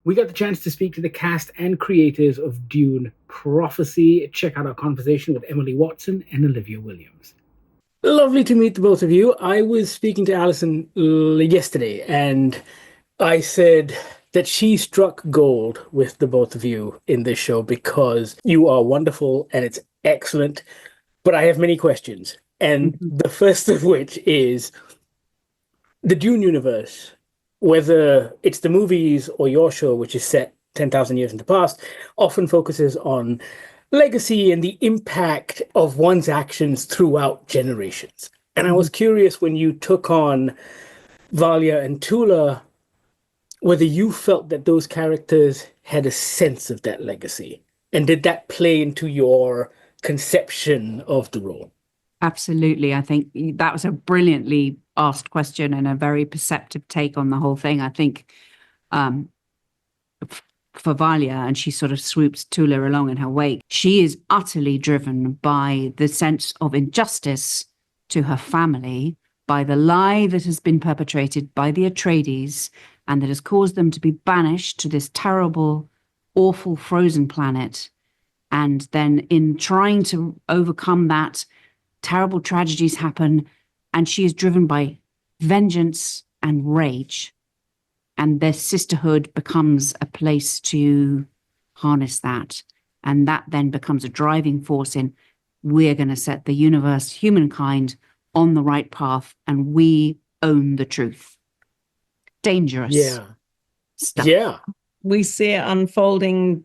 We got the chance to speak to the cast and creators of Dune Prophecy. Check out our conversation with Emily Watson and Olivia Williams. Lovely to meet the both of you. I was speaking to Alison yesterday, and I said that she struck gold with the both of you in this show because you are wonderful and it's excellent. But I have many questions. And Mhm. the first of which is the Dune universe, whether it's the movies or your show, which is set 10,000 years in the past, often focuses on legacy and the impact of one's actions throughout generations. And I was Mhm. curious when you took on Valia and Tula, whether you felt that those characters had a sense of that legacy. And did that play into your conception of the role? Absolutely. I think that was a brilliantly asked question and a very perceptive take on the whole thing. I think um, for Valia, and she sort of swoops Tula along in her wake, she is utterly driven by the sense of injustice to her family, by the lie that has been perpetrated by the Atreides and that has caused them to be banished to this terrible, awful frozen planet. And then in trying to overcome that, terrible tragedies happen, and she is driven by vengeance and rage. And their sisterhood becomes a place to harness that. And that then becomes a driving force in we're going to set the universe, humankind, on the right path, and we own the truth. Dangerous Yeah. stuff. Yeah. We see it unfolding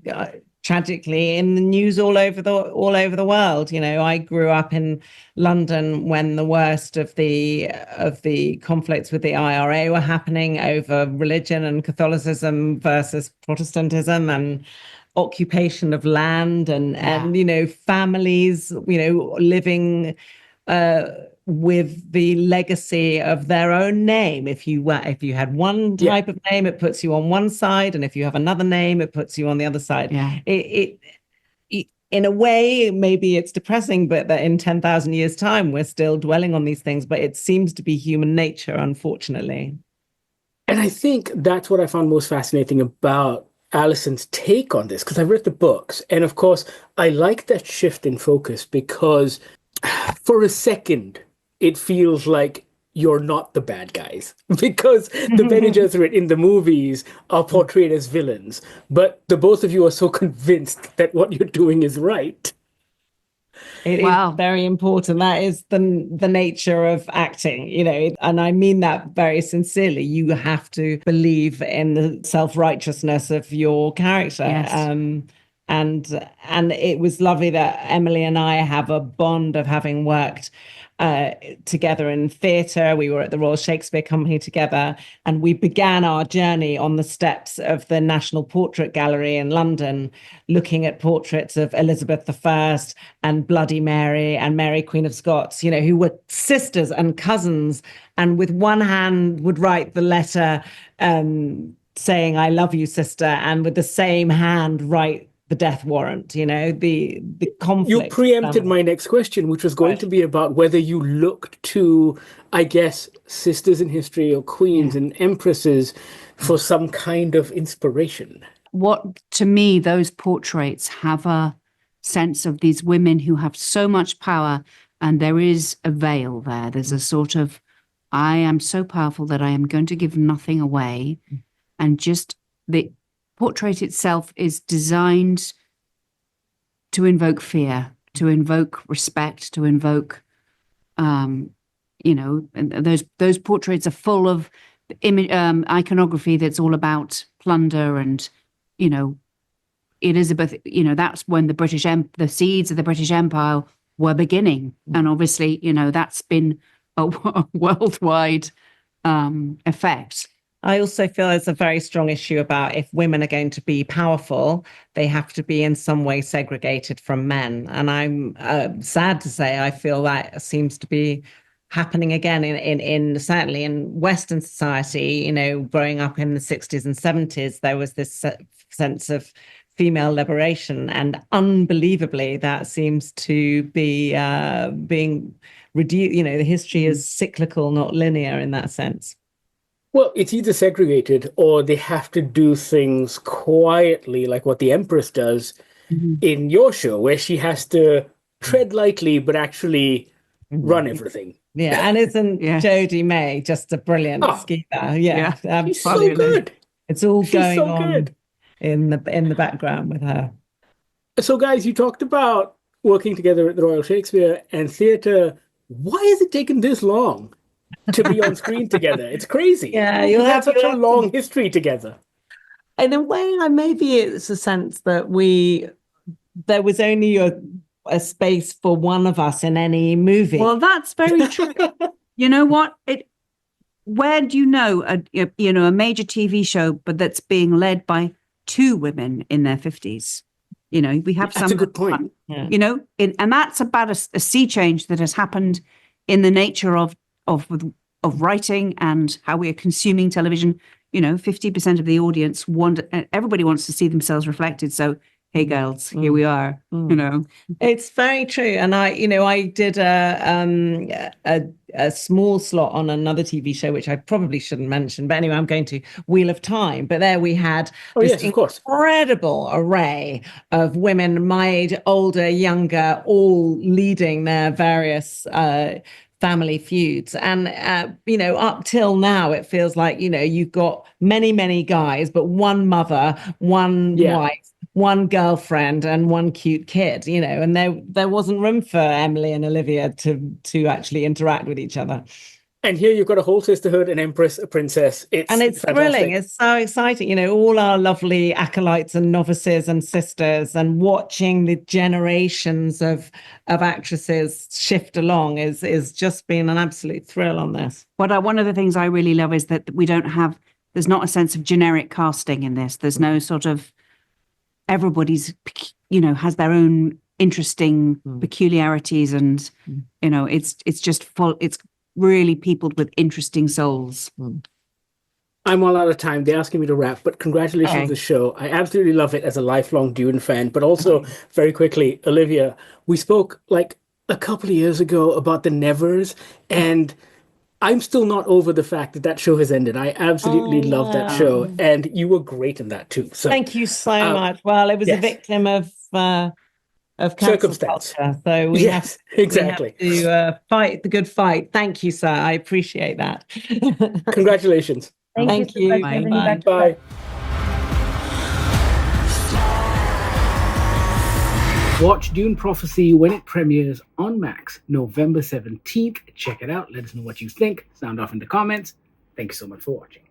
tragically in the news all over the world. You know, I grew up in London when the worst of the conflicts with the IRA were happening over religion and Catholicism versus Protestantism and occupation of land and you know, families, you know, living with the legacy of their own name. If you had one Yeah. type of name, it puts you on one side, and if you have another name, it puts you on the other side. Yeah. It in a way, maybe it's depressing, but that in 10,000 years' time, we're still dwelling on these things. But it seems to be human nature, unfortunately. And I think that's what I found most fascinating about Allison's take on this, because I've read the books. And of course, I like that shift in focus because for a second, it feels like you're not the bad guys because the Bene Gesserit in the movies are portrayed as villains, but the both of you are so convinced that what you're doing is right. It is Wow. very important. That is the nature of acting, you know, and I mean that very sincerely. You have to believe in the self-righteousness of your character. Yes. And it was lovely that Emily and I have a bond of having worked together in theatre. We were at the Royal Shakespeare Company together, and we began our journey on the steps of the National Portrait Gallery in London, looking at portraits of Elizabeth I and Bloody Mary and Mary, Queen of Scots, you know, who were sisters and cousins, and with one hand would write the letter saying, I love you, sister, and with the same hand write the death warrant, you know, the You conflict. preempted my next question, which was going to be about whether you looked to, I guess, sisters in history or queens and empresses for some kind of inspiration. What to me, those portraits have a sense of these women who have so much power, and there is a veil there. There's a sort of, I am so powerful that I am going to give nothing away. And just the portrait itself is designed to invoke fear, to invoke respect, to invoke, you know, and those portraits are full of iconography that's all about plunder and, you know, Elizabeth, you know, that's when the seeds of the British Empire were beginning. And obviously, you know, that's been a worldwide effect. I also feel there's a very strong issue about if women are going to be powerful, they have to be in some way segregated from men. And I'm sad to say, I feel that seems to be happening again in certainly in Western society. You know, growing up in the 60s and 70s, there was this sense of female liberation, and unbelievably, that seems to be being reduced. You know, the history is cyclical, not linear in that sense. Well, it's either segregated or they have to do things quietly, like what the Empress does in your show, where she has to tread lightly but actually run everything. Yeah, and isn't Yes. Jodie May just a brilliant Oh, skier? yeah. Yeah, She's so Absolutely. good. it's all She's going so on good. in the background with her. So, guys, you talked about working together at the Royal Shakespeare and theatre. Why has it taken this long to be on screen together? It's crazy. Yeah, We've you'll had have such you'll a have long history together. in a way, maybe it's a sense that there was only a space for one of us in any movie. Well, that's very true. You know what? Where do you know a major TV show, but that's being led by two women in their 50s? You know, we have That's a good point. Yeah. You know, and that's about a sea change that has happened in the nature of writing and how we are consuming television. You know, 50% of the audience everybody wants to see themselves reflected. So, hey, girls, here we are. You know, It's very true, and I did a small slot on another TV show, which I probably shouldn't mention, but anyway, I'm going to Wheel of Time. But there we had this yes, of course. incredible array of women, my age, older, younger, all leading their various family feuds. And, up till now, it feels like, you've got many guys, but one mother, one wife, one girlfriend, and one cute kid, and there wasn't room for Emily and Olivia to actually interact with each other. And here you've got a whole sisterhood, an empress, a princess. It's fantastic. Thrilling. It's so exciting. All our lovely acolytes and novices and sisters, and watching the generations of actresses shift along is just been an absolute thrill on this. one of the things I really love is that there's not a sense of generic casting in this. There's no sort of everybody's, has their own interesting peculiarities, and it's just full. It's really peopled with interesting souls. I'm all out of time. They're asking me to wrap, but congratulations on the show. I absolutely love it as a lifelong Dune fan, but also very quickly, Olivia, we spoke like a couple of years ago about the Nevers, and I'm still not over the fact that show has ended. I absolutely love that show, and you were great in that too. So thank you so much. Well, it was a victim of circumstance. Culture, so we have to fight the good fight. Thank you, sir. I appreciate that. Congratulations. Thank you. Bye. Bye. Watch Dune Prophecy when it premieres on Max November 17th. Check it out. Let us know what you think. Sound off in the comments. Thank you so much for watching.